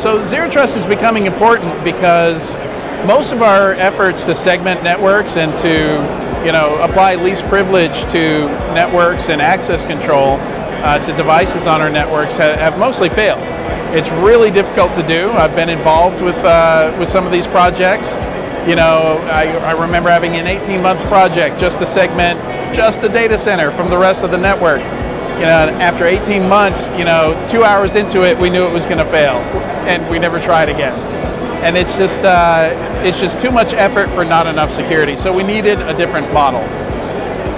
So Zero Trust is becoming important because most of our efforts to segment networks and to apply least privilege to networks and access control to devices on our networks have mostly failed. It's really difficult to do. I've been involved with some of these projects. I remember having an 18-month project just to segment just the data center from the rest of the network. After 18 months, 2 hours into it, we knew it was going to fail, and we never tried again. And it's just too much effort for not enough security. So we needed a different model.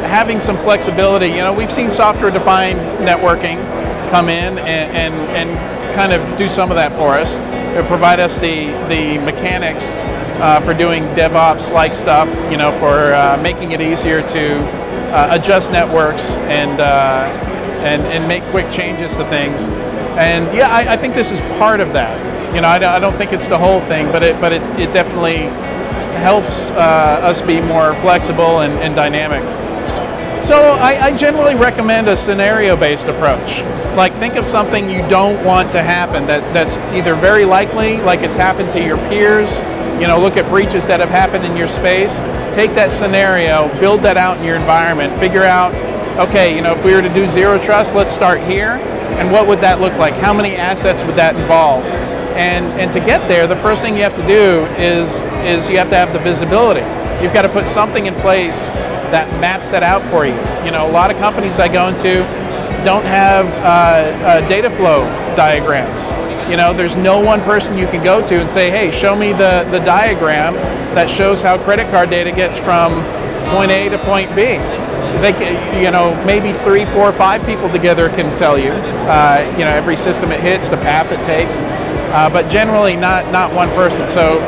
Having some flexibility, we've seen software-defined networking come in and kind of do some of that for us. They provide us the mechanics for doing DevOps-like stuff, for making it easier to adjust networks and make quick changes to things. And yeah, I think this is part of that. I don't think it's the whole thing, but it definitely helps us be more flexible and dynamic. So I generally recommend a scenario-based approach. Like, think of something you don't want to happen that's either very likely, like it's happened to your peers. Look at breaches that have happened in your space. Take that scenario, build that out in your environment, figure out, okay, if we were to do Zero Trust, let's start here, and what would that look like? How many assets would that involve? And to get there, the first thing you have to do is you have to have the visibility. You've got to put something in place that maps that out for you. A lot of companies I go into don't have data flow diagrams. There's no one person you can go to and say, hey, show me the diagram that shows how credit card data gets from point A to point B. Maybe 3, 4, 5 people together can tell you. Every system it hits, the path it takes, but generally not one person. So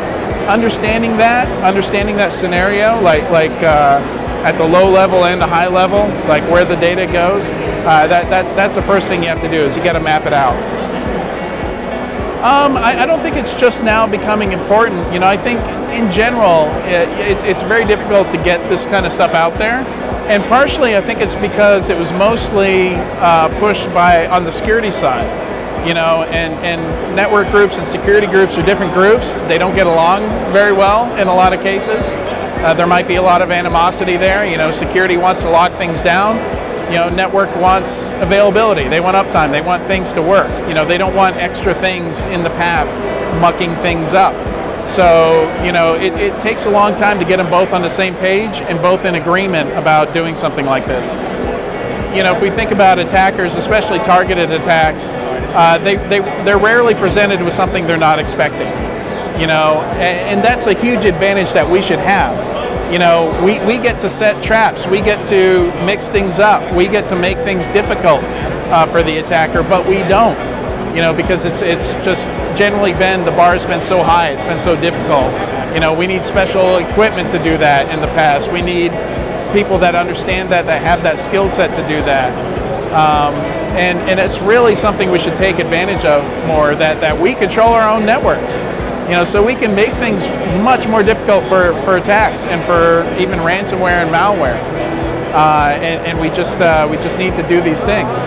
understanding that scenario, like at the low level and the high level, like where the data goes, that's the first thing you have to do is you got to map it out. I don't think it's just now becoming important. I think in general it's very difficult to get this kind of stuff out there, and partially I think it's because it was mostly pushed on the security side. And network groups and security groups are different groups. They don't get along very well in a lot of cases. There might be a lot of animosity there. Security wants to lock things down. Network wants availability. They want uptime. They want things to work. They don't want extra things in the path mucking things up. So, it takes a long time to get them both on the same page and both in agreement about doing something like this. If we think about attackers, especially targeted attacks, they're rarely presented with something they're not expecting. And that's a huge advantage that we should have. We get to set traps, we get to mix things up, we get to make things difficult for the attacker, but we don't, because it's just generally the bar's been so high, it's been so difficult. We need special equipment to do that in the past. We need people that understand that have that skill set to do that. And it's really something we should take advantage of more, that we control our own networks. So we can make things much more difficult for attacks and for even ransomware and malware. And we just need to do these things.